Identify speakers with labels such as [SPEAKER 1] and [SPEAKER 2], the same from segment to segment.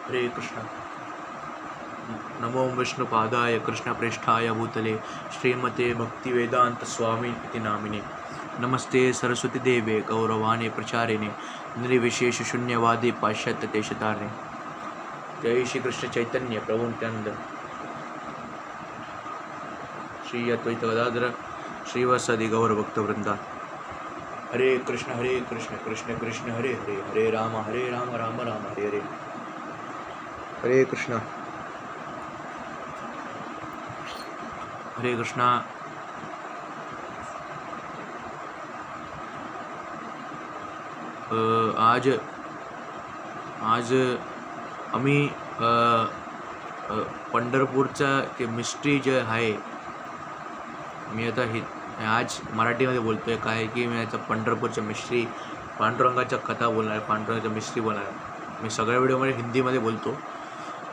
[SPEAKER 1] हरे कृष्ण. नमो विष्णुपादाय कृष्णप्रेष्ठाय भूतले श्रीमते भक्तिवेदांत स्वामी इति नामिने. नमस्ते सरस्वती देवे गौरवाणी प्रचारिणे निर्विशेष शून्यवादी पाश्चात्य देशतारिणे. जय श्री कृष्ण चैतन्य प्रभु नित्यानंद श्री अद्वैत गदाधर श्रीवासादि गौर भक्त वृंदा. हरे कृष्ण कृष्ण कृष्ण हरे हरे, हरे राम राम राम हरे हरे. हरे कृष्ण. हरे कृष्णा. आज आम्ही पंढरपूरचा ते मिस्ट्री जे आहे, मी आता हे आज मराठीमध्ये बोलतो आहे काय की मी याचा पंढरपूरच्या मिस्ट्री पांडुरंगाच्या कथा बोलणार आहे, पांडुरंगाच्या मिस्ट्री बोलणार आहे. मी सगळ्या व्हिडिओमध्ये हिंदीमध्ये बोलतो.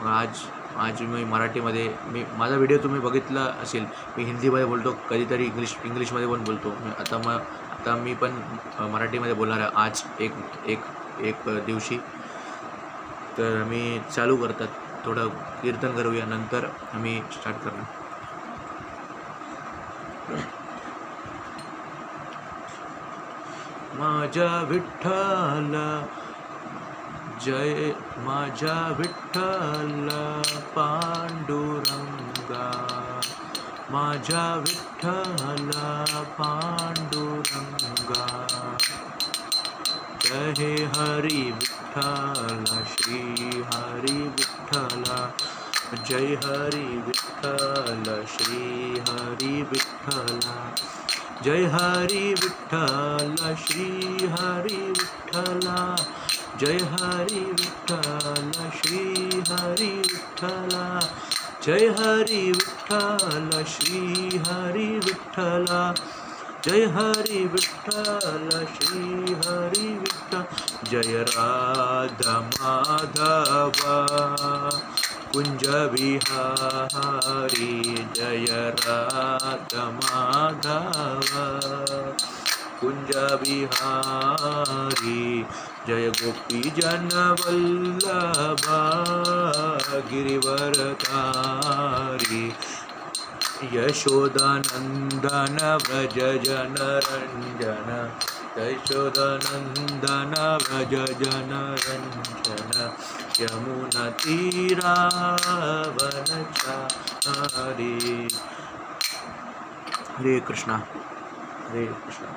[SPEAKER 1] मग आज मी मराठीमध्ये माझा व्हिडिओ तुम्ही बघितला असेल. मी हिंदीमध्ये बोलतो, कधीतरी इंग्लिशमध्ये पण बोलतो. आता मी पण मराठीमध्ये बोलणार आहे आज एक दिवशी. तर आम्ही चालू करतात, थोडं कीर्तन करूया, नंतर आम्ही स्टार्ट करणार. माझ्या विठ्ठल जय, माझ्या विठ्ठल पांडुरंगा, माझ्या विठ्ठल पांडुरंगा. जय हरी विठ्ठल श्री हरी विठ्ठल, जय हरी विठ्ठल श्री हरी विठ्ठल, जय हरी विठ्ठल श्री हरी विठ्ठल, जय हरी विठ्ठल श्री हरी विठ्ठल, जय हरी विठ्ठल श्री हरी विठ्ठल, जय हरी विठ्ठल श्री हरी विठ्ठल. जय राधा माधव कुंज विहारी, जय राधा माधव कुंज विहारी, जय गोपी जन वल्लभा गिरिवरधारी, यशोदानंदन व्रज जन रंजन, यशोदानंदन व्रज जन रंजन, यमुना तीरा वनचारी. हरे कृष्णा. हरे कृष्णा.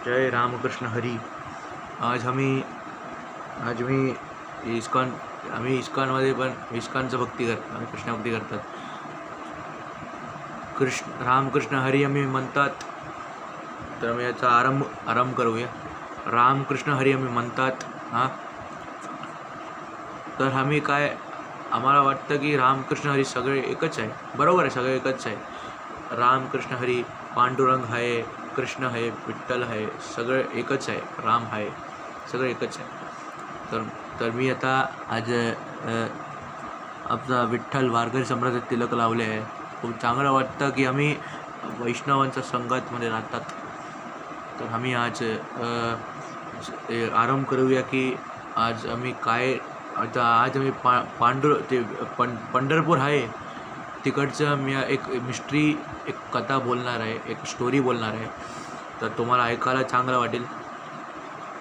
[SPEAKER 1] जय रामकृष्ण हरी. आज मी इस्कॉनमध्ये पण इस्कॉनचं भक्ती करतात, आम्ही कृष्ण भक्ती करतात. रामकृष्ण हरी आम्ही म्हणतात. तर आम्ही याचा आरंभ करूया. रामकृष्ण हरी आम्ही म्हणतात. तर आम्ही आम्हाला वाटतं की रामकृष्ण हरी सगळे एकच आहे. बरोबर आहे, सगळे एकच आहे. रामकृष्ण हरी, पांडुरंग आहे, कृष्ण आहे, विठ्ठल आहे, सगळं एकच आहे. राम आहे, सगळं एकच आहे. तर मी आता आज आपला विठ्ठल वारकरी सम्राट तिलक लावले आहे. खूप चांगलं वाटतं की आम्ही वैष्णवांच्या संगतमध्ये राहतात. तर आम्ही आज आरंभ करूया की आज आम्ही आज आम्ही पंढरपूर आहे तिकडचं मी एक मिस्ट्री, एक कथा बोलणार आहे, एक स्टोरी बोलणार आहे. तर तुम्हाला ऐकायला चांगलं वाटेल.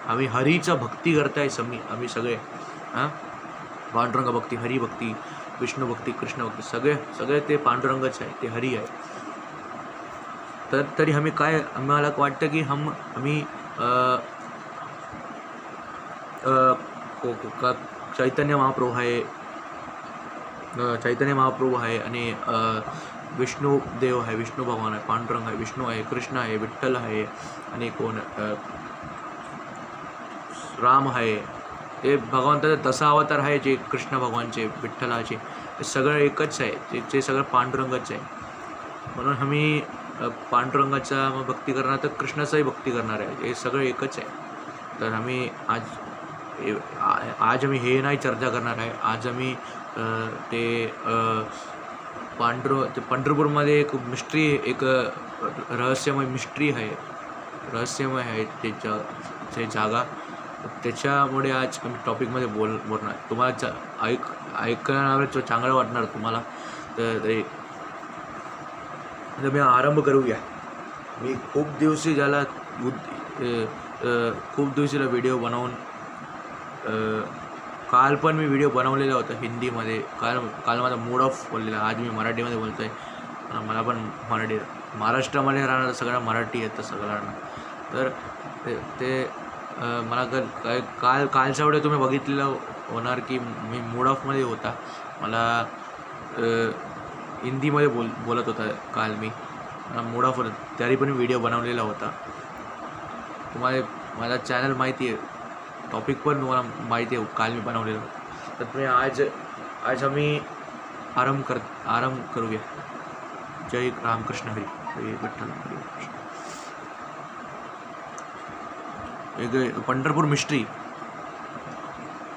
[SPEAKER 1] आम्ही हरीचं भक्ती करताय आम्ही सगळे. पांडुरंग भक्ती, हरी भक्ती, विष्णू भक्ती, कृष्ण भक्ती, सगळे ते पांडुरंगच आहे, ते हरी आहे. तर तरी आम्हाला वाटतं की आम्ही चैतन्य महाप्रभू आहे आणि विष्णुदेव आहे, विष्णू भगवान आहे, पांडुरंग आहे, विष्णू आहे, कृष्ण आहे, विठ्ठल आहे आणि कोण राम आहे. ते भगवंताचे दशावतार आहे, जे कृष्ण भगवानचे, विठ्ठलाचे, ते सगळं एकच आहे. ते सगळं पांडुरंगच आहे. म्हणून आम्ही पांडुरंगाचा भक्ती करणार, तर कृष्णाचाही भक्ती करणार आहे. हे सगळं एकच आहे. तर आम्ही आज आम्ही हे नाही चर्चा करणार आहे. आज आम्ही पंढरपूरमध्ये एक मिस्ट्री, एक रहस्यमय मिस्ट्री आहे, रहस्यमय आहे ते जागा. त्याच्यामुळे आज आम्ही टॉपिकमध्ये बोलणार. तुम्हाला ऐकण्यावर चांगलं वाटणार तुम्हाला. तर मी आरंभ करूया. मी खूप दिवशी ज्याला खूप दिवशीला व्हिडिओ बनवून काल पण मी व्हिडिओ बनवलेला होता हिंदीमध्ये. काल माझा मूड ऑफ बोललेला. आज मी मराठीमध्ये बोलतो आहे. मला पण महाराष्ट्रामध्ये राहणारं सगळं मराठी येतं सगळ्यांना. तर ते मला कालचा व्हिडिओ तुम्ही बघितलेलं होणार की मी मूड ऑफमध्ये होता. मला हिंदीमध्ये बोलत होता काल मी. मूड ऑफ होता तरी पण व्हिडिओ बनवलेला होता. तुम्हाला मला चॅनल माहिती आहे, टॉपिक पण तुम्हाला माहिती आहे काल मी बनवलेलं. तर तुम्ही आज आम्ही आरंभ करूया. जय रामकृष्ण हरी. जय विठ्ठल हरी. पंढरपूर मिस्ट्री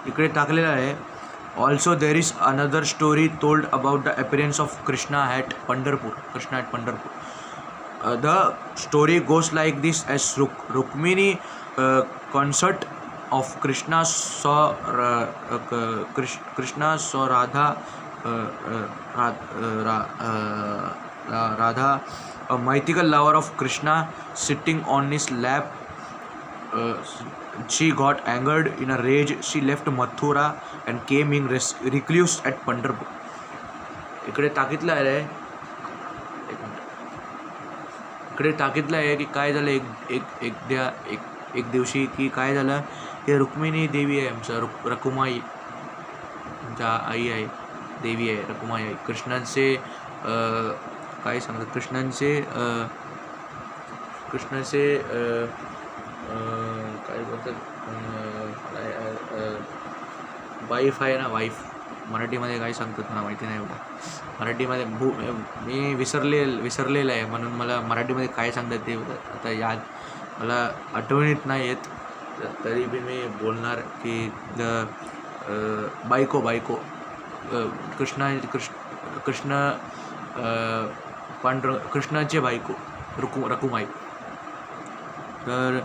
[SPEAKER 1] इकडे टाकलेलं आहे. Also there is another story told about the appearance of Krishna at Pandharpur. The story goes like this as Rukmini concert of Krishna saw Radha, a mythical lover of Krishna, sitting on his lap. She got angered. In a rage, she left Mathura and came in recluse at Pandharpur. इकडे ताकीतलं आहे की काय झालं एक दिवशी की काय झालं की रुक्मिणी देवी आहे आमच्या रकुमाई, आमच्या आई आहे, देवी आहे रकुमाई आई. कृष्णांचे काय सांगतात, कृष्णांचे काय बोलतात, वाईफ आहे ना, वाईफ मराठीमध्ये काय सांगतात मला माहिती नाही एवढं. मराठीमध्ये मी विसरलेलं आहे, म्हणून मला मराठीमध्ये काय सांगतात ते आता याद मला आठवणीत नाही येत. तरी बी मी बोलणार की बायको कृष्णाचे बायको रकुमाई. तर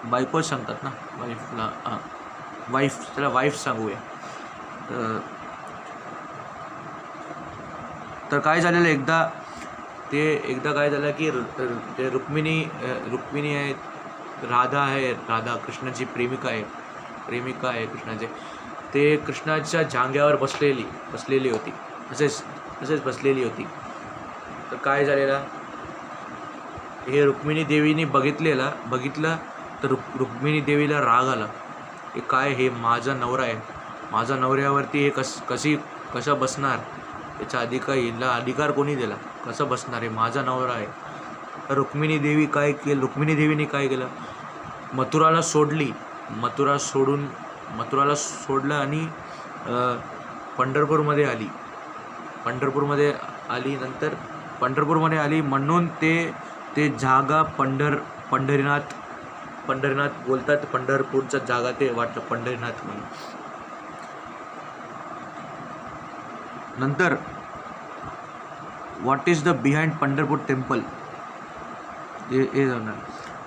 [SPEAKER 1] बायकोच सांगतात ना वाईफला, त्याला वाईफ सांगूया. तर काय झालेलं एकदा काय झालं की ते रुक्मिणी आहे, राधा कृष्णाची प्रेमिका आहे कृष्णाचे. ते कृष्णाच्या जांघ्यावर बसलेली होती, असेच बसलेली होती. तर काय झालेलं, हे रुक्मिणी देवीने बघितलं तर रुक्मिणी देवीला राग आला. हे काय, हे माझा नवरा आहे, माझ्या नवऱ्यावरती हे कसं बसणार, याचा अधिकार कोणी दिला, कसं बसणार, हे माझा नवरा आहे. तर रुक्मिणी देवीने काय केलं, मथुराला सोडलं आणि पंढरपूरमध्ये आली. म्हणून ते जागा पंढरीनाथ बोलतात. पंढरपूरचा जागा ते वाटतं पंढरीनाथ म्हणून. नंतर what is the behind Pandharpur temple, हे जाणार.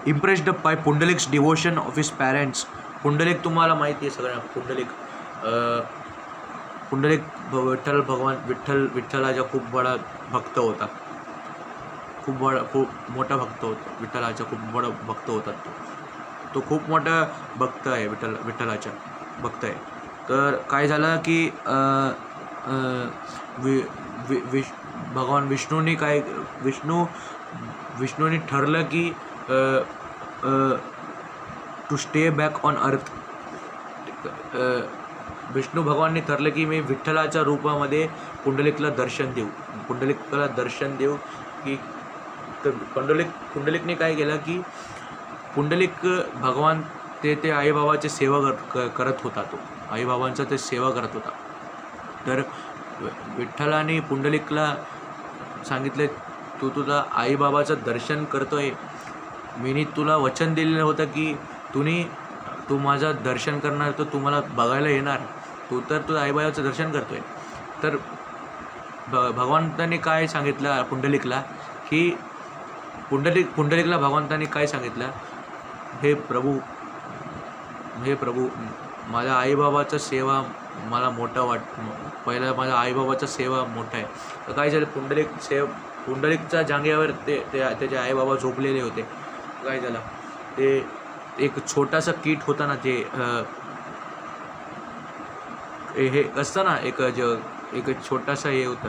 [SPEAKER 1] Impressed by Pundalik's devotion of his parents. Pundalik तुम्हाला माहिती आहे सगळ्यांना. पुंडलिक विठ्ठलाचा खूप बडा भक्त होता, खूप मोठा भक्त होता विठ्ठलाचा, खूप बडा भक्त होता तो खूप मोठा भक्त आहे, विठ्ठलाचा भक्त आहे. तर काय झालं की भगवान विष्णूने ठरलं की to stay back on earth. Vishnu भगवानने ठरलं की मी विठ्ठलाच्या रूपामध्ये पुंडलिकला दर्शन देऊ की. तर पुंडलिकने काय केलं की पुंडलिक भगवान ते आईबाबाचे सेवा करत होता. तो आईबाबांचा ते सेवा करत होता. तर विठ्ठलाने पुंडलिकला सांगितले, तू तुझा आईबाबाचं दर्शन करतोय, मी तुला वचन दिलेलं होतं की तू माझं दर्शन करणार, तर तू मला बघायला येणार, तू आईबाबाचं दर्शन करतोय. तर भगवंताने काय सांगितलं पुंडलिकला की पुंडलिकला भगवंताने काय सांगितलं हे प्रभू, हे प्रभू, माझ्या आईबाबाचा सेवा मला मोठा पहिला माझ्या आईबाबाचा सेवा मोठा आहे. तर काय झालं, पुंडलिकच्या जागेवर त्याचे आईबाबा झोपलेले होते. काय झालं, ते एक छोटासा कीट होता ना, ते हे असतं ना, एक छोटासा हे होतं,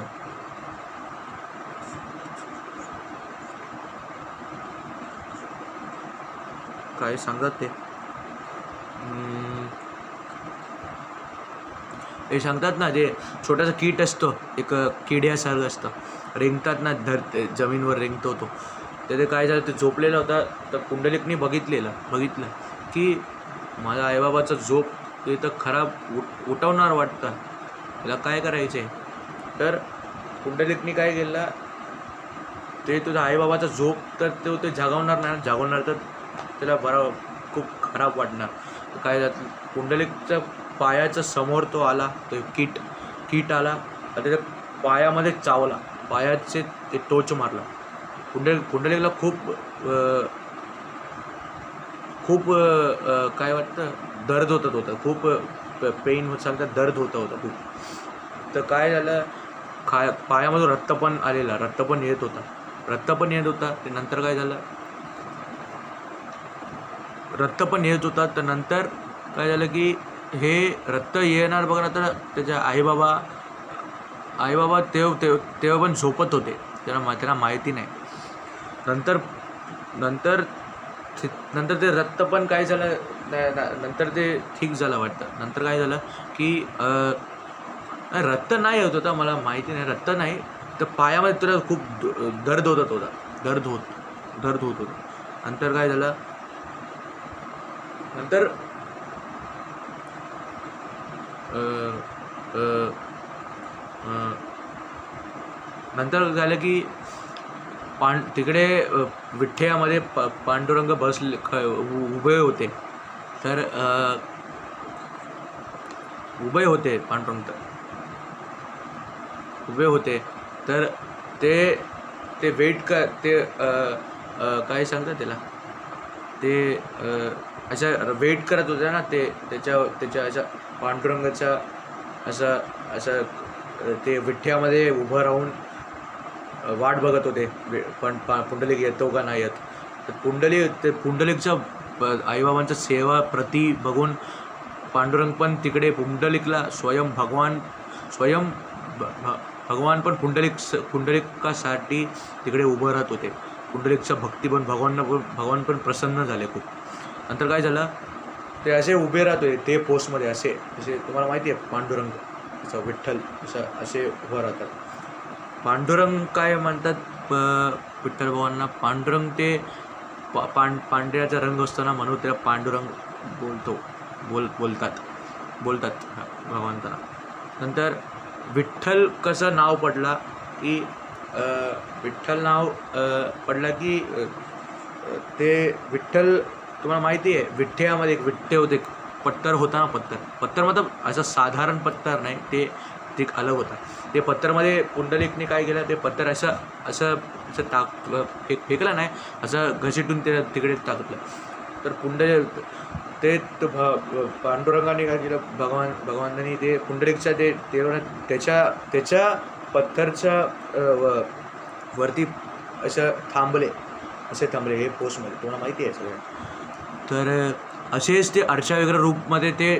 [SPEAKER 1] काय सांगतात ते सांगतात ना, जे छोटासा कीट असतो, एक किड्यासारखं असतं, रेंगतात ना, जमीनवर रेंगतो तो. तर ते काय झालं, ते झोपलेला होता. तर पुंडलिकनी बघितलं की माझ्या आईबाबाचा झोप ते तर खराब उठवणार वाटतं, त्याला काय करायचं आहे. तर पुंडलिकनी काय केलं, ते तुझ्या आईबाबाचा झोप तर ते जागवणार तर त्याला बरं खूप खराब वाटणार. तर काय झालं, पुंडलिकच्या पायाच्या समोर तो आला, तो कीट आला आणि त्याच्या पायामध्ये चावला, पायाचे ते टोच मारला. पुंडलिकला खूप काय वाटतं, दर्द होतं, खूप पेन होत सांगतात, दर्द होतं खूप. तर काय झालं, पायामधून रक्त पण येत होता. ते नंतर काय झालं, तर नंतर काय झालं की हे रक्त येणार बघा ना, तर त्याच्या आईबाबा तेव्हा पण झोपत होते, त्यांना माहिती नाही. नंतर ते रक्त पण काय झालं, नंतर ते ठीक झालं वाटतं. नंतर काय झालं की रक्त नाही होत होता, मला माहिती नाही, रक्त नाही, तर पायामध्ये तुला खूप दर्द होत होता. नंतर काय झालं, नंतर झालं की तिकडे विठ्ठ्यामध्ये पांडुरंग उभे होते. तर पांडुरंग उभे होते. तर ते वेट काय सांगतात त्याला, ते असं वेट करत होते ना, ते त्याच्या अशा पांडुरंगाच्या असं ते विठ्ठ्यामध्ये उभं राहून वाट बघत होते, पण पुंडलिक येतो का नाही येत. तर पुंडलिकच्या आईबाबांचा सेवा प्रति बघून पांडुरंग पण तिकडे पुंडलिकला भगवान पण पुंडलिकासाठी तिकडे उभं राहत होते. पुंडलिकच्या भक्ती पण भगवान पण प्रसन्न झाले खूप. नंतर काय झालं, ते असे उभे राहत होते ते पोस्टमध्ये, असे तुम्हाला माहिती आहे, पांडुरंग असं विठ्ठल असे उभं राहतात. पांडुरंग काय म्हणतात विठ्ठल भगवानना, पांडुरंग ते पांढऱ्याचा रंग असतो ना, म्हणून त्याला पांडुरंग बोलतात भगवंताला. नंतर विठ्ठल कसं नाव पडला की विठ्ठल नाव पडला की ते विठ्ठल, तुम्हाला माहिती आहे, विठ्ठ्यामध्ये एक विठ्ठे होते, पत्तर होता ना, पत्तर मतलब असं साधारण पत्तर नाही, ते एक अलग होता. ते पत्तरमध्ये पुंडलिकने काय केलं, ते पत्तर असं फेकलं नाही, असं घसीटून ते तिकडे टाकलं. तर ते पांडुरंगाने काय केलं, भगवानाने ते पुंडलिकच्या त्याच्या पत्थरच्या वरती असं थांबले, हे पोस्टमध्ये, तुम्हाला माहिती आहे सगळं. तर असेच ते अर्चाविग्रह रूपमध्ये, ते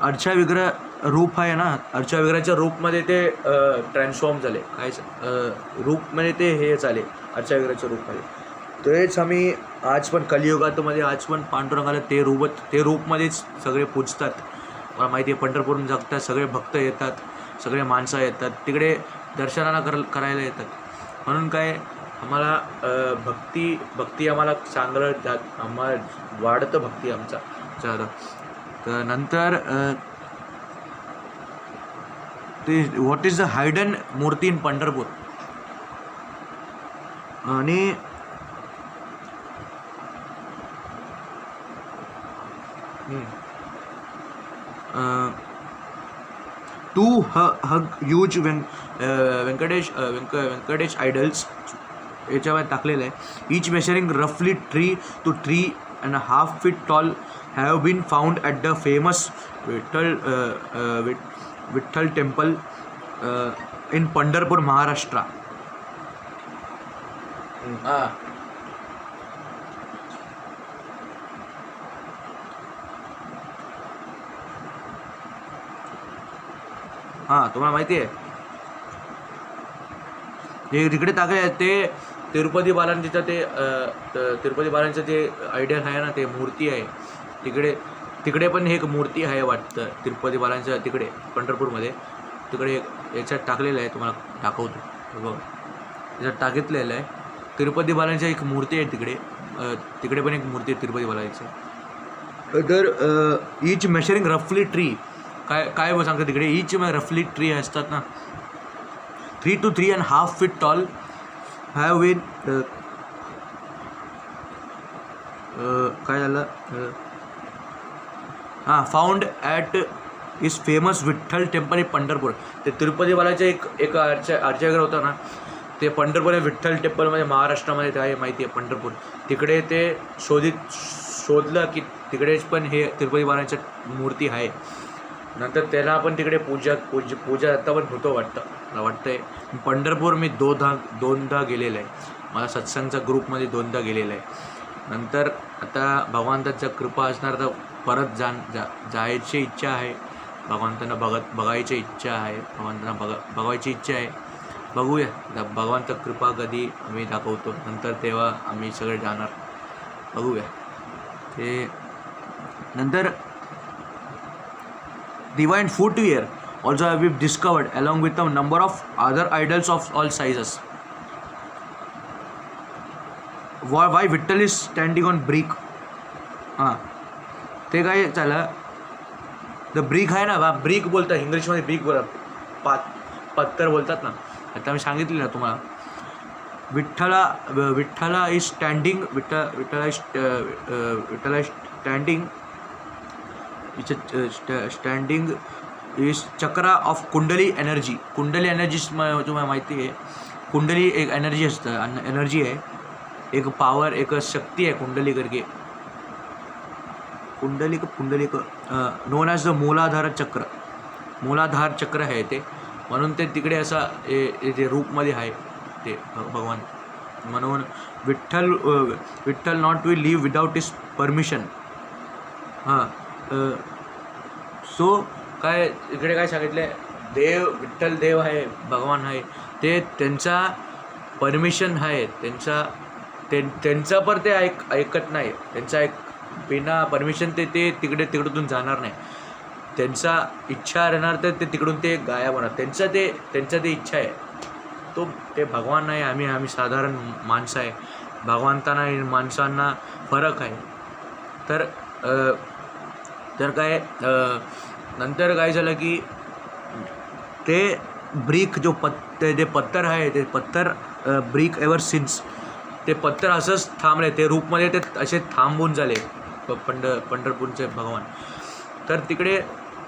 [SPEAKER 1] अर्चाविग्रह रूप आहे ना, अर्चाविग्रहाच्या रूपमध्ये ते ट्रान्सफॉर्म झाले, काय रूपमध्ये ते हे झाले अर्चाविग्रहाच्या रूपमध्ये. तेच आम्ही आज पण कलियुगामध्ये आज पण पांडुरंगाला ते रूपमध्येच सगळे पूजतात. मला माहिती आहे, पंढरपूरहून जगतात सगळे भक्त येतात, सगळे माणसं येतात तिकडे दर्शनाला करायला येतात. म्हणून काय, आम्हाला भक्ती आम्हाला चांगलं आम्हाला वाढतं, भक्ती आमचा जादा. तर नंतर ते व्हॉट इज द हायडन मूर्ती इन पंढरपूर. आणि to hug huge Venkatesh idols याच्यावर टाकलेलं आहे. इच मेजरिंग रफली 3 to 3.5 feet tall have been found at the famous Vitthal temple in Pandharpur, Maharashtra. हां तुम्हाला माहिती आहे जे तिकडे टाकले आहेत ते तिरुपती बालाजीचं तिरुपती बालाजीचं जे आयडियल आहे ना, ते मूर्ती आहे तिकडे पण एक मूर्ती आहे वाटतं तिरुपती बालाजीच्या तिकडे पंढरपूरमध्ये. तिकडे याच्यात टाकलेलं आहे, तुम्हाला दाखवतो बघ. याच्यात टाकितलेलं आहे तिरुपती बालाजीची एक मूर्ती आहे तिकडे पण एक मूर्ती आहे तिरुपती बालाजीची. तर इच मेजरिंग रफली ट्री काय सांगतं तिकडे, इच रफली ट्री असतात ना, 3 to 3.5 feet tall have been काय झालं found at is famous Vitthal temple in Pandharpur. ते तिरुपती बालाचं एक आर्चर होता ना, ते पंढरपूर विठ्ठल टेम्पलमध्ये महाराष्ट्रामध्ये ते आहे माहिती आहे पंढरपूर. तिकडे ते शोधलं की तिकडेच पण हे तिरुपती बालाची मूर्ती आहे. नंतर त्याला आपण तिकडे पूजा आता पण होतो वाटतंय. पंढरपूर मी दोनदा गेलेलं आहे, मला सत्संगच्या ग्रुपमध्ये 2दा गेलेलं आहे. नंतर आता भगवंताच्या कृपा असणार तर परत जायची इच्छा आहे. भगवंतांना बघायची इच्छा आहे, बघायची इच्छा आहे. बघूया भगवंत कृपा कधी आम्ही दाखवतो, नंतर तेव्हा आम्ही सगळे जाणार. बघूया ते. नंतर divine footwear also have been discovered along with a number of other idols of all sizes. Why Vittal is standing on brick? ते काय झालं, द ब्रिक आहे ना, ब्रिक बोलतात इंग्लिशमध्ये, ब्रिक बोलतात, पत्तर बोलतात ना. आता मी सांगितलं ना तुम्हाला, विठ्ठला इज स्टँडिंग, विठ्ठला is standing standing is chakra of कुंडली एनर्जी. कुंडली एनर्जी तुम्हाला माहिती आहे, कुंडली एक एनर्जी असतं, एनर्जी आहे, एक पावर, एक शक्ती आहे कुंडली करके. कुंडली नोन ॲज द मूलाधार चक्र आहे ते, म्हणून ते तिकडे असा ते रूपमध्ये आहे ते भगवान. म्हणून Vitthal not will live without his permission. So काय इकडे काय सांगितलं, विठ्ठल देव आहे, भगवान आहे, ते त्यांचा परमिशन आहे, त्यांचा पर ते ऐकत नाही. त्यांचा बिना परमिशन ते तिकडून जाणार नाही. त्यांचा इच्छा राहणार तर ते तिकडून ते गायब होणार. त्यांचा ते इच्छा आहे, तो ते भगवान नाही. आम्ही साधारण माणसं आहे. भगवंतांना आणि माणसांना फरक आहे. तर काय नंतर काय झालं की ते ब्रिक जे पत्तर आहे, ते पत्तर ब्रिक एव्हर सिन्स, ते पत्तर असंच थांबले, ते रूपमध्ये ते असे थांबून झाले पंढरपूरचे भगवान. तर तिकडे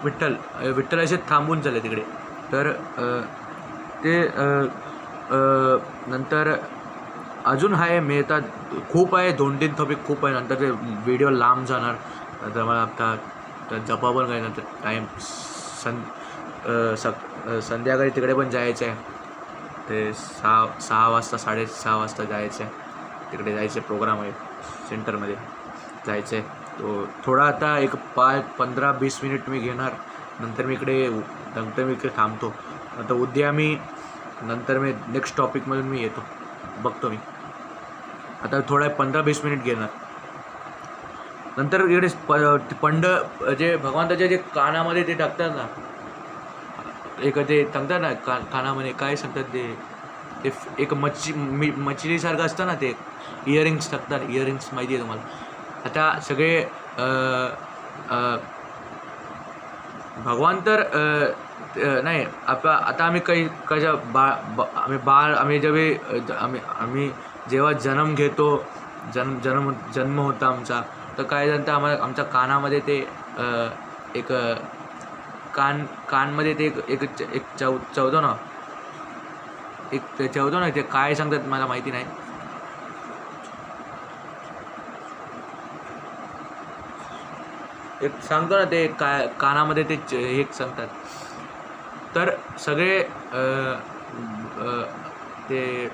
[SPEAKER 1] विठ्ठल असे थांबून झाले तिकडे. तर ते नंतर अजून आहे, मी आता खूप आहे, 2-3 टॉपिक खूप आहे. नंतर ते व्हिडिओ लांब जाणार. नंतर मला आता जपावर काय नंतर टाईम संध्याकाळी तिकडे पण जायचं आहे. ते 6 वाजता 6:30 वाजता जायचं आहे. तिकडे जायचं प्रोग्राम आहे, सेंटरमध्ये जायचं आहे. तो थोडा आता एक 15-20 मिनिट मी घेणार. नंतर मी इकडे थांबतो. आता उद्या नंतर मी नेक्स्ट टॉपिकमधून मी येतो, बघतो मी. आता थोडा 15-20 मिनिट घेणार. नंतर इकडे जे भगवंताच्या जे कानामध्ये ते टाकतात ना, ते टाकतात ना कानामध्ये, काय सांगतात ते एक मच्छलीसारखं असतं ना, ते इयरिंग्स टाकतात. इयरिंग्स माहिती आहे तुम्हाला. आता सगळे भगवान तर नाही. आता आम्ही आम्ही जेव्हा जन्म घेतो, जन्म होता आमचा, तर काय झालं, आमच्या कानामध्ये ते एक कानमध्ये ते एक चवतो ना, ते काय सांगतात मला माहिती नाही. एक सांगतो ना ते कानामध्ये ते हे सांगतात. तर सगळे ते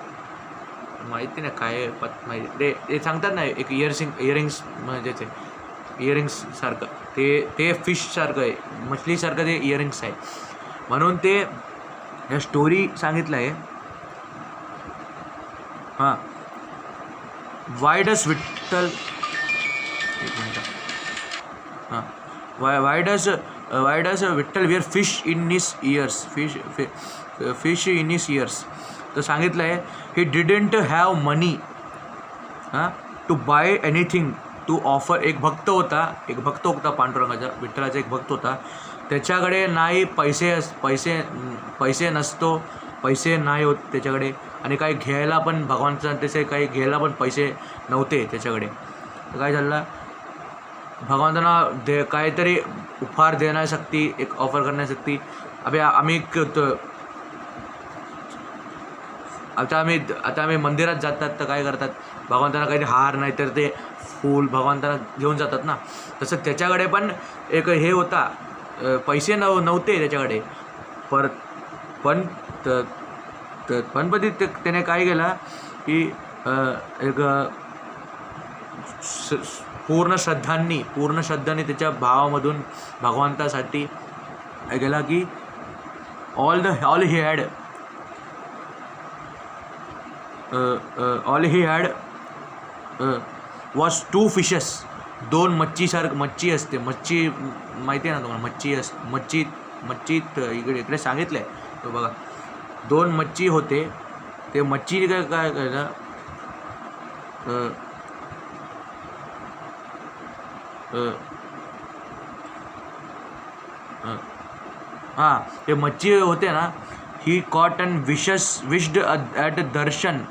[SPEAKER 1] माहिती नाही काय माहिती ते सांगतात ना एक इयरिंग्स म्हणजे ते इयरिंग्ससारखं ते फिशसारखं आहे, मछलीसारखं ते इयरिंग्स आहे. म्हणून ते ह्या स्टोरी सांगितलं आहे. हां, वाय डस विठ्ठल, एक मिनटं. हां, why does Vitthal wear fish in his ears, fish in his ears. तर सांगितलं आहे he didn't have money to buy anything to offer. एक भक्त होता पांडुरंगाचा, विठ्ठलाचा एक भक्त होता. त्याच्याकडे नाही पैसे नसतो, पैसे नाही होत त्याच्याकडे, आणि काही घ्यायला पण भगवानचा त्याचे काही घ्यायला पण पैसे नव्हते त्याच्याकडे. तर काय झालं, भगवंतांना काहीतरी उपहार देण्यासाठी, एक ऑफर करण्यासाठी आता आम्ही मंदिरात जातात तर काय करतात, भगवंतांना काही हार नाही तर ते फूल भगवंतांना घेऊन जातात ना. तसं त्याच्याकडे पण एक हे होता, पैसे नव्हते त्याच्याकडे. पण त्याने काय केलं की एक पूर्ण श्रद्धांनी त्याच्या भावामधून भगवंतासाठी काय केला की all he had was 2 fishes. 2 मच्छी असते, मच्छी माहिती आहे ना तुम्हाला, मच्छीत इकडे सांगितलं आहे. तो बघा 2 मच्छी होते. ते मच्छी काय केलं, हां, ते मच्छी होते ना. He caught and wished at darshan,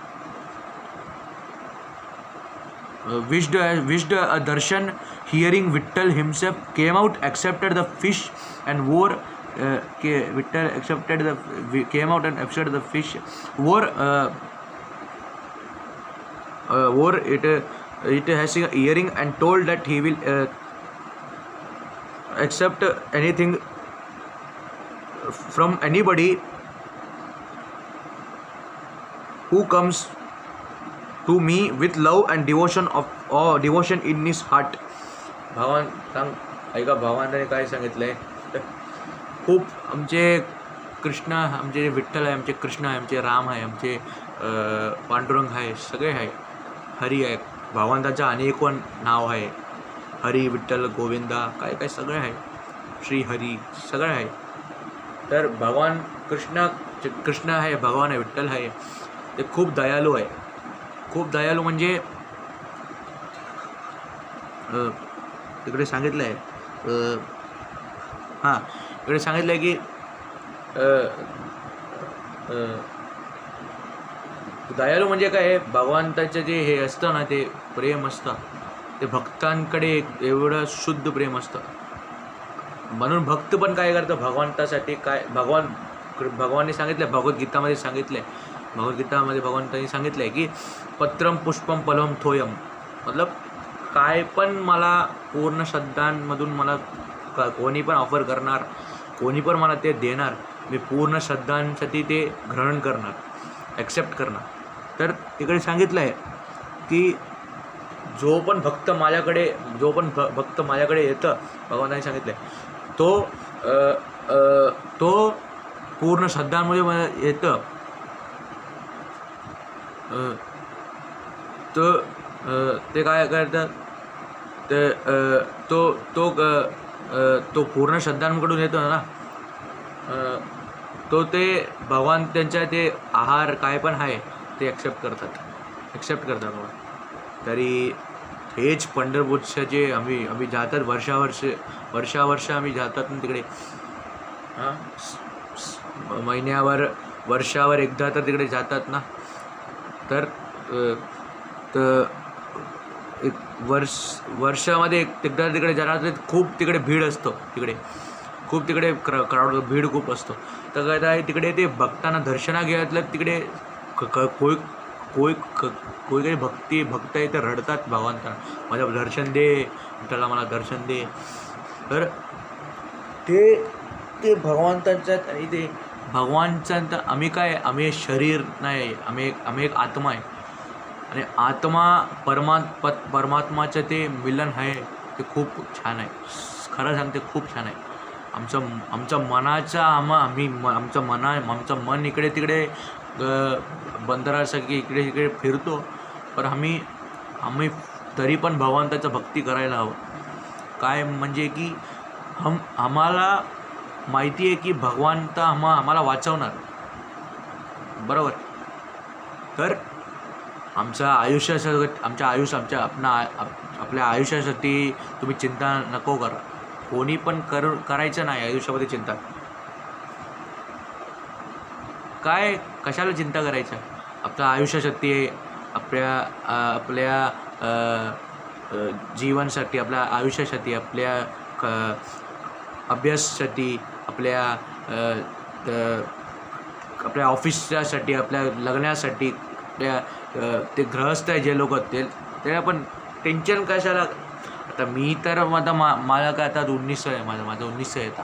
[SPEAKER 1] wished a darshan. Hearing Vittal himself came out, accepted the fish and wore Vittal came out and accepted the fish, wore it has a earring, and told that he will accept anything from anybody who comes to me with love and devotion in his heart. भगवानाने काय सांगितलं आहे, खूप आमचे कृष्ण, आमचे विठ्ठल आहे, आमचे कृष्ण आहे, आमचे राम आहे, आमचे पांडुरंग आहे, सगळे आहे, हरी आहे. भगवंताचं अनेकवन नाव आहे, हरी, विठ्ठल, गोविंदा, काय सगळे आहे, श्री हरी सगळं आहे. तर भगवान कृष्ण आहे, भगवान आहे, विठ्ठल आहे, ते खूप दयाळू आहे. खूप दयाळू म्हणजे तिकडे सांगितलं आहे, हां इकडे सांगितलं आहे की दयाळू म्हणजे काय, भगवंताचं जे हे असतं ना, ते प्रेम असतं, ते भक्तांकडे एवढं शुद्ध प्रेम असतं. म्हणून भक्त पण काय करतं भगवंतासाठी, काय भगवानने सांगितलं, भगवद्गीतामध्ये भगवंतांनी सांगितलं आहे की पत्रम पुष्पम फलम थोयम. मतलब काय पण मला पूर्ण श्रद्धांमधून मला कोणी पण ऑफर करणार, कोणी पण मला ते देणार, मी पूर्ण श्रद्धांसाठी ते ग्रहण करणार, ॲक्सेप्ट करणार. तर तिकडे सांगितलं आहे की जो पण भक्त माझ्याकडे येतं, भगवंतांनी सांगितलं आहे, तो पूर्ण श्रद्धांमध्ये मला येतं, ते काय करतात, तो पूर्ण श्रद्धांकडून येतो ना, ते भगवान त्यांच्या ते आहार काय पण आहे ते ॲक्सेप्ट करतात बाबा. तरी हेच पंढरपूरचं जे आम्ही जातात, वर्षावर्ष आम्ही जातात ना तिकडे, वर्षावर एकदा तर तिकडे जातात ना. तर एक वर्षामध्ये एकदा तिकडे जाणार, खूप तिकडे भीड असतो, खूप तिकडे क्राऊड, भीड खूप असतो. तर काय आहे तिकडे ते भक्तांना दर्शना घ्यायला, तिकडे काही भक्त इथे रडतात भगवंतांना, माझं दर्शन दे, त्याला मला दर्शन दे. तर ते ते भगवंतांच्यात आणि ते भगवानच्या आम्ही काय, आम्ही शरीर नाही, आम्ही एक आत्मा आहे आणि आत्मा परमात्माचं ते मिलन आहे ते खूप छान आहे. खरं सांगते खूप छान आहे. आमचं मनाचा आमचं मन इकडे तिकडे बंदरासारखी इकडे तिकडे फिरतो, पण आम्ही तरी पण भगवंताचं भक्ती करायला हवं. काय म्हणजे की आम्हाला माहिती आहे की भगवान तर आम्हाला वाचवणार, बरोबर. तर आपल्या आयुष्यासाठी तुम्ही चिंता नको करा. कोणी पण करायचं नाही आयुष्यामध्ये चिंता. काय कशाला चिंता करायचं? आपल्या आयुष्यासाठी, आपल्या जीवनसाठी, आपल्या आयुष्यासाठी, आपल्या अभ्यासासाठी, आपल्या ऑफिससाठी, आपल्या लग्नासाठी, आपल्या ते गृहस्थ आहे जे लोक ते पण टेन्शन कशाला. आता मी तर मला काय आता 19 आहे, माझं 19 आहे आता,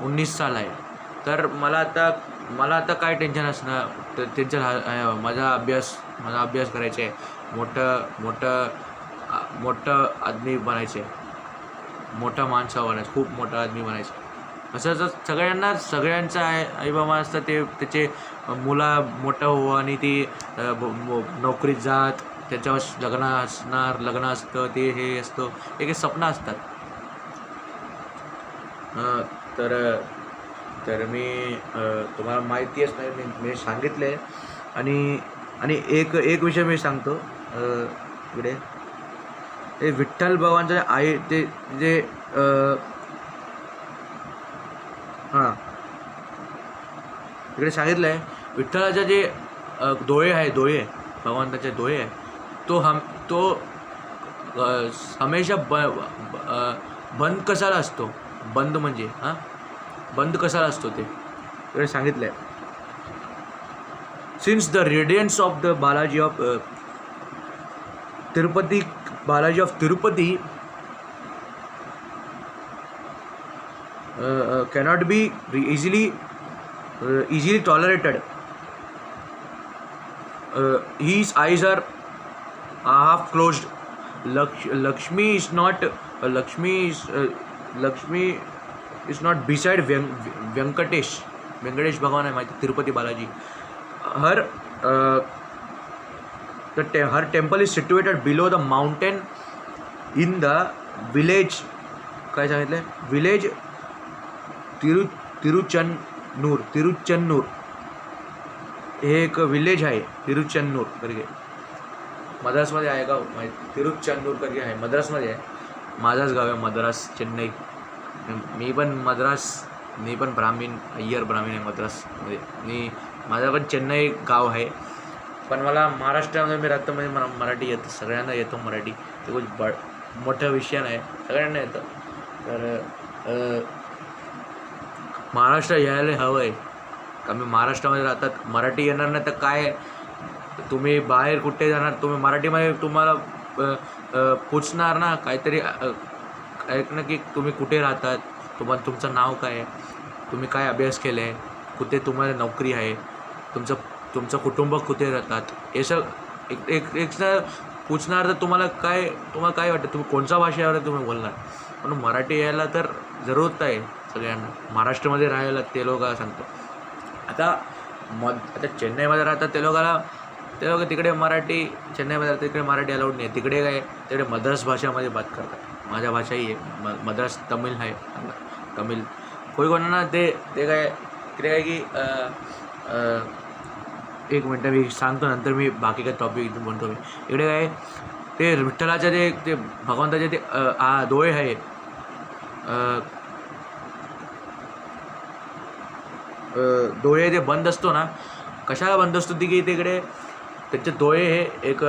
[SPEAKER 1] 19 साल आहे. तर मला आता काय टेन्शन असणार. टेन्शन माझा अभ्यास करायचा आहे. मोठं आदमी बनायचं आहे, मोठा माणसा बनायचं, खूप मोठा आदमी बनायचं. असं सगळ्यांचं आईबाबा असतं ते त्याचे मुला मोठं हो आणि ती नोकरीत जात, त्याच्यावर लग्न असतं, ते हे असतं, एक स्वप्न असतात. तर मी तुम्हाला माहिती असणार, मी सांगितले. आणि एक विषय मी सांगतो इकडे. ते विठ्ठल भगवानचं आहे ते जे इकडे सांगितलं आहे, विठ्ठलाचे जे डोळे भगवंताचे डोळे आहे, तो हमेशा बंद कशाला असतो. बंद म्हणजे बंद कशाला असतो ते इकडे सांगितलं आहे. Since the Radiance of the Balaji of Tirupati cannot be easily tolerated. His eyes are half closed. Lakshmi is not beside Venkatesh भगवान आहे माहिती, Tirupati Balaji. Her temple is situated below the mountain in the village. काय सांगितलं? विलेज तिरुचन्नूर हे एक village आहे. तिरुचन्नूर करके मद्रासमध्ये आहे गाव, तिरुचन्नूर करके आहे, मद्रासमध्ये आहे. माझाच गाव आहे मद्रास, चेन्नई. मी पण ब्राह्मीण, अय्यर ब्राह्मीण आहे मद्रासमध्ये. माझा पण चेन्नई गाव आहे, पण मला महाराष्ट्रामध्ये मी राहतो म्हणजे मला मराठी येतं, सगळ्यांना येतं मराठी. ते खूप मोठा विषय नाही, सगळ्यांना येतं. तर महाराष्ट्र यायला हवं आहे. आम्ही महाराष्ट्रामध्ये राहतात, मराठी येणार नाही तर काय. तुम्ही बाहेर कुठे जाणार, तुम्ही मराठीमध्ये तुम्हाला पूछणार ना काहीतरी, ऐकणं की तुम्ही कुठे राहतात, तुमचं नाव काय आहे, तुम्ही काय अभ्यास केलं आहे, कुठे तुम्हाला नोकरी आहे, तुमचं कुटुंब कुठे राहतात, हे सगळं एक पूछणार. तर तुम्हाला काय वाटतं, तुम्ही कोणत्या भाषेवर तुम्ही बोलणार. म्हणून मराठी यायला तर जरूरत आहे सगळ्यांना. महाराष्ट्रामध्ये राहायला ते लोक सांगतो. आता चेन्नईमध्ये राहतात ते लोक तिकडे मराठी, चेन्नईमध्ये राहतात तिकडे मराठी अलाउड नाही. तिकडे काय, तिकडे मद्रास भाषामध्ये बात करतात. माझ्या भाषाही आहे मद्रास, तमिळ आहे, तमिळ. कोणाला ते काय तिकडे काय की एक मिनटं मी सांगतो, नंतर मी बाकी काय टॉपिक इथून म्हणतो. मी इकडे काय ते विठ्ठलाचे ते भगवंताचे ते डोळे आहे, डोळे ते बंद असतो ना, कशाला बंद असतो ती की तिकडे त्याचे डोळे हे एक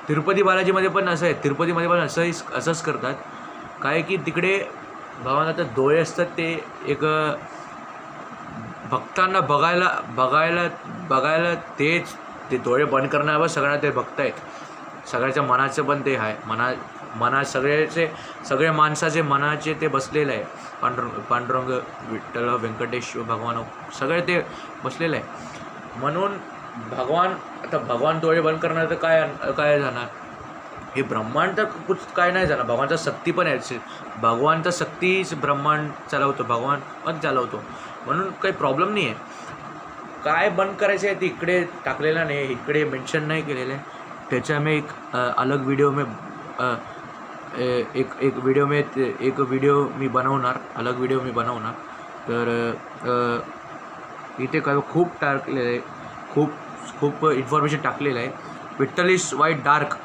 [SPEAKER 1] तिरुपती बालाजीमध्ये पण असं आहे, तिरुपतीमध्ये पण असंच करतात. काय की तिकडे भगवानाचे डोळे असतात, ते एक भक्तांना बघायला ते डोळे बंद करण्यावर सगळ्यांना ते भक्त आहेत. सगळ्याच्या मनाचं पण ते आहे, मना सगळे माणसाचे मनाचे ते बसलेलं आहे. पांडुरंग विठ्ठल व्यंकटेश भगवान सगळे ते बसलेलं आहे. म्हणून आता भगवान डोळे बंद करणार तर काय जाणार? हे ब्रह्मांड तर कुछ काय नाही जाणार. भगवानचा शक्ती पण आहे, भगवानचा शक्तीच ब्रह्मांड चालवतो, भगवान पण चालवतो. म्हणून काही प्रॉब्लेम नाही आहे. काय बंद करायचं आहे ते इकडे टाकलेलं नाही, इकडे मेन्शन नाही केलेलं आहे. त्याच्या मी एक अलग व्हिडिओ में एक व्हिडिओ मी बनवणार, अलग व्हिडिओ मी बनवणार. तर इथे काय खूप टाकलेलं आहे, खूप इन्फॉर्मेशन टाकलेलं आहे. विठ्ठल इज वाईट डार्क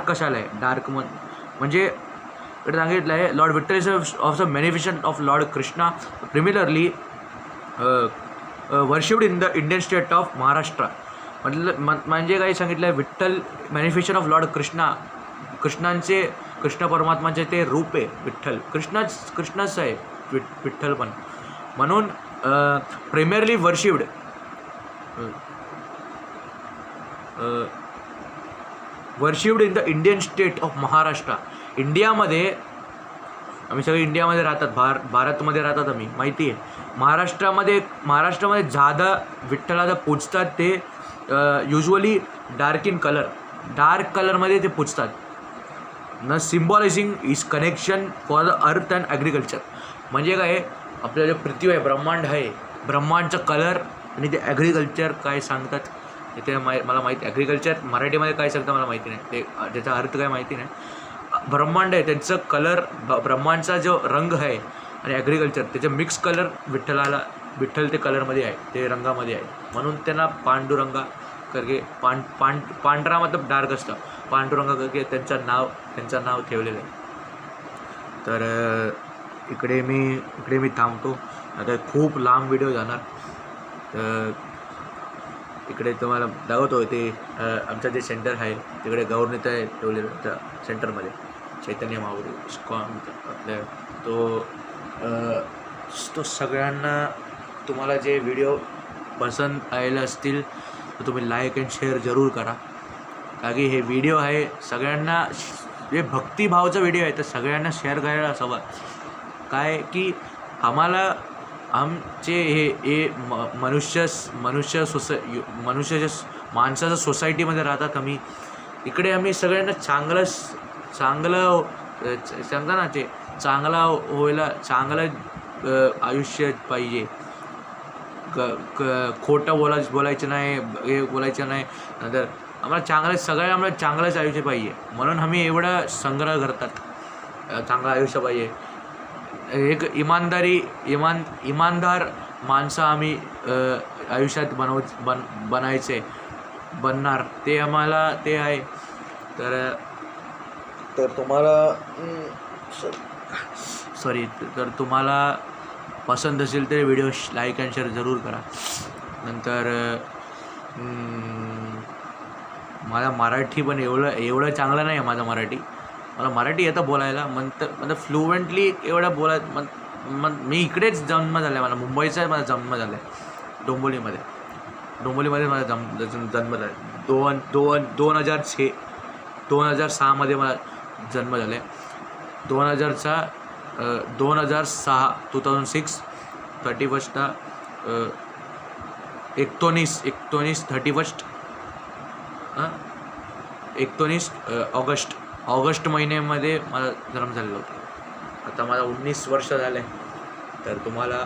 [SPEAKER 1] कशाला आहे? डार्क म्हणजे इकडे सांगितलं आहे lord Vitthal is of the manifestation of lord Krishna primarily worshipped in the Indian state of Maharashtra. म्हणजे काही सांगितलं आहे, Vitthal manifestation of lord Krishna परमात्माचे ते रूप आहे विठ्ठल. कृष्णच आहे विठ्ठल पण. म्हणून primarily worshipped in the Indian state of Maharashtra. इंडियामध्ये आम्ही सगळे इंडियामध्ये राहतात, भारतमध्ये राहतात आम्ही, माहिती आहे. महाराष्ट्रामध्ये जादा विठ्ठलाला पूजतात ते युजली डार्क कलरमध्ये ते पूजतात. न symbolising is connection for the earth and agriculture. म्हणजे काय, आपलं जे पृथ्वी आहे, ब्रह्मांड आहे, ब्रह्मांडचा कलर आणि ते ॲग्रिकल्चर काय सांगतात ते मला माहिती. ॲग्रिकल्चर मराठीमध्ये काय सांगतं मला माहिती नाही, ते त्याचा अर्थ काय माहिती नाही. ब्रह्मांड आहे त्यांचं कलर, ब्रह्मांडचा जो रंग आहे आणि ॲग्रिकल्चर त्याचं मिक्स कलर विठ्ठल ते कलरमध्ये आहे, ते रंगामध्ये आहे. म्हणून त्यांना पांडुरंगा करके पांढरा मतलब डार्क असतं, पांडुरंगा करके त्यांचं नाव ठेवलेलं आहे. तर इकडे मी थांबतो, आता खूप लांब व्हिडिओ जाणार. तर इकडे तुम्हाला दाखवतो ते आमचं जे सेंटर आहे तिकडे गव्हर्नमेंट आहे ठेवलेलं त्या सेंटरमध्ये, चैतन्य महावीर इस्कॉन आपल्या तो सगळ्यांना तुम्हाला जे व्हिडिओ पसंत आले असतील तर तुम्ही लाईक अँड शेअर जरूर करा. कारण की हे व्हिडिओ आहे सगळ्यांना, जे भक्तिभावचा व्हिडिओ आहे तर सगळ्यांना शेअर करायला हवा. काय की आम्हाला आमचे हे माणसाच्या सोसायटीमध्ये राहतात आम्ही. इकडे आम्ही सगळ्यांना चांगलं सांगता ना, ते चांगला व्हायला, चांगलं आयुष्य पाहिजे. खोटं बोलायचं नाही, हे बोलायचं नाही. नंतर आम्हाला चांगलंच आयुष्य पाहिजे. म्हणून आम्ही एवढा संग्रह करतात, चांगलं आयुष्य पाहिजे. एक इमानदार माणसं आम्ही आयुष्यात बनणार, ते आम्हाला ते आहे. तर तुम्हाला पसंत असेल तर व्हिडिओ लाईक अँड शेअर जरूर करा. नंतर माझा मराठी पण एवढं चांगलं नाही आहे माझं मराठी. मला मराठी येतं बोलायला, म्हणजे फ्लुएंटली एवढं मी इकडेच जन्म झाला आहे, मला मुंबईचा माझा जन्म झाला आहे, डोंबिवलीमध्ये माझा जन्म झाला आहे. 2006मध्ये मला जन्म झाला आहे. 2006 31 ऑगस्ट महिन्यामध्ये माझा जन्म झालेला होता. आता मला 19 वर्ष झाले आहे. तर तुम्हाला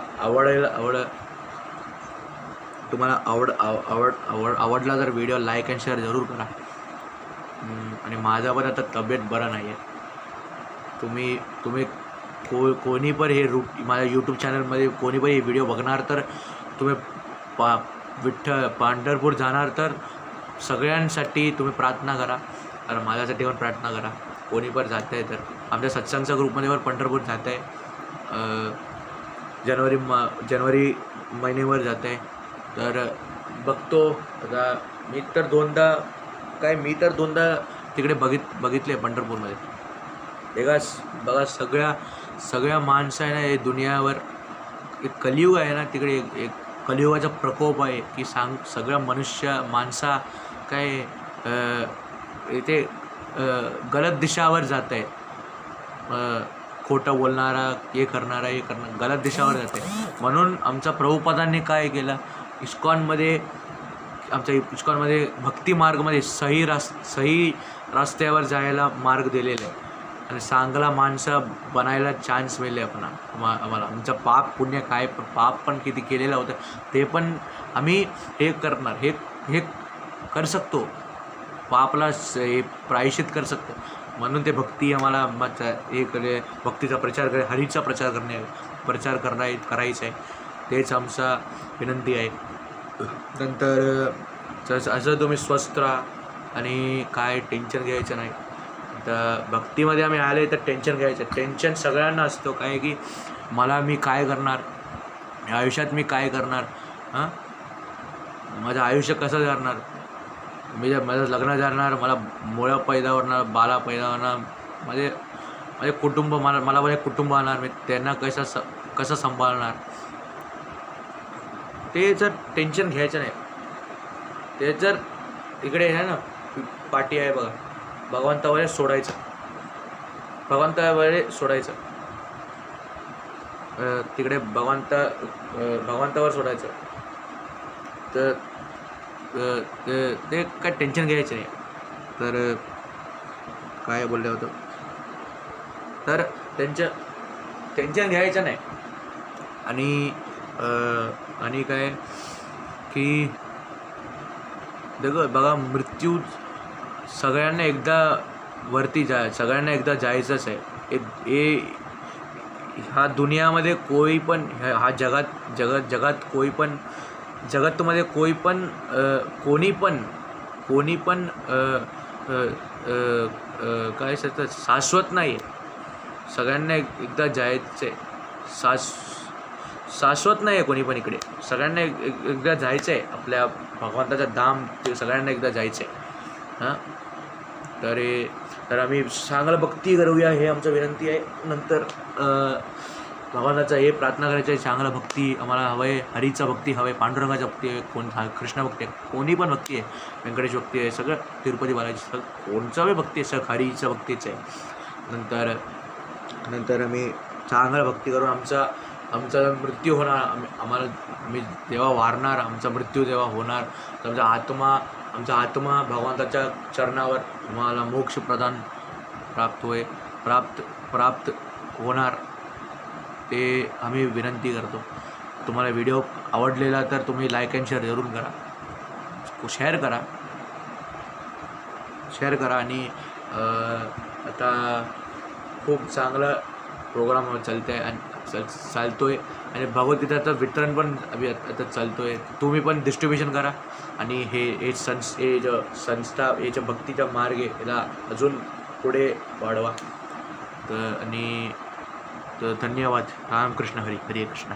[SPEAKER 1] आवडला तर व्हिडिओ लाईक अँड शेअर जरूर करा. आणि माझा पण आता तब्येत बरा नाही आहे. तुम्ही कोणी पण हे माझ्या यूट्यूब चॅनलमध्ये कोणी पण हे व्हिडिओ बघणार तर तुम्ही पंढरपूर जाणार तर सगळ्यांसाठी तुम्ही प्रार्थना करा, कारण माझ्यासाठी पण प्रार्थना करा. कोणी पण जात आहे तर आमच्या सत्संगच्या ग्रुपमध्ये पण पंढरपूर जात आहे, जानेवारी महिन्यावर जात आहे. तर बघतो आता. मी तर दोनदा तिकडे बघितले पंढरपूरमध्ये. बघा सगळ्या माणसं आहे ना, हे दुनियावर एक कलियुग आहे ना, तिकडे एक कलियुगाचा प्रकोप आहे की सगळ्या माणसा काय ते गलत दिशावर जात आहे. खोटं बोलणारा, हे गलत दिशावर जात आहे. म्हणून आमच्या प्रभुपादांनी काय केलं, इस्कॉनमध्ये भक्ती मार्गमध्ये सही रस्त्यावर जायला मार्ग दिलेला आहे आणि चांगला माणसं बनायला चान्स मिळले आम्हाला. आमचं पाप पुण्य काय पाप पण किती केलेलं होतं ते पण आम्ही हे करणार, हे कर सकतो, पापला हे प्रायश्चित कर सकतो. म्हणून ते भक्ती आम्हाला भक्तीचा प्रचार हरीचा प्रचार करायचा आहे. तेच आमचा विनंती आहे. नंतर असं तुम्ही स्वस्थ राहा आणि काय टेन्शन घ्यायचं नाही. तर भक्तीमध्ये आम्ही आले तर टेन्शन घ्यायचं. टेन्शन सगळ्यांना असतो, काय की मी काय करणार आयुष्यात, मी काय करणार, माझं आयुष्य कसं करणार, माझं लग्न करणार, मला मुलं पैदा होणार, बाला पैदा होणार, माझे कुटुंब, मला माझे कुटुंब आणणार, मी त्यांना कसं सांभाळणार. ते जर टेन्शन घ्यायचं नाही. ते जर इकडे आहे ना पाठी आहे बघा, भगवंतावर सोडायचं. तिकडे भगवंतावर सोडायचं. तर ते काय टेन्शन घ्यायचं नाही. तर काय बोलले होतं, तर टेन्शन घ्यायचं नाही. आणि काय की बघा, मृत्यू सगळ्यांना एकदा सगळ्यांना एकदा जायचंच आहे. ह्या दुनियामध्ये कोणी पण, ह्या जगात जगतमध्ये कोणी पण काय शाश्वत नाही आहे. सगळ्यांना एकदा जायचं आहे. शाश्वत नाही आहे कोणी पण इकडे. सगळ्यांना एकदा जायचं आहे आपल्या भगवंताचं धाम. ते सगळ्यांना एकदा जायचं आहे. तर आम्ही चांगलं भक्ती करूया, हे आमचं विनंती आहे. नंतर भगवानाचं हे प्रार्थना करायचं आहे, चांगलं भक्ती आम्हाला हवं आहे. हरीचा भक्ती हवं आहे, पांडुरंगाचा भक्ती आहे, कृष्ण भक्ती आहे, कोणी पण भक्ती आहे, व्यंकटेश भक्ती आहे, सगळं तिरुपती बालाजी, सगळं कोणचं बी भक्ती आहे, सगळं हरीचं भक्तीच आहे. नंतर आम्ही चांगलं भक्ती करून आमचा मृत्यू होणार, मी जेव्हा वारणार, आमचा मृत्यू जेव्हा होणार, तर आमचा आत्मा भगवंताच्या चरणावर आम्हाला मोक्ष प्राप्त होणार. ते आम्ही विनंती करतो. तुम्हाला व्हिडिओ आवडलेला तर तुम्ही लाईक अँड शेअर जरूर करा, शेअर करा. आणि आता खूप चांगला प्रोग्राम चालतो आहे आणि भगवद्गीताचं वितरण पण आता चालतो आहे. तुम्ही पण डिस्ट्रीब्युशन करा आणि हे संस्था, हे जो भक्तीचा मार्ग आहे, याला अजून पुढे वाढवा. तर धन्यवाद. रामकृष्ण हरी. हरे कृष्ण.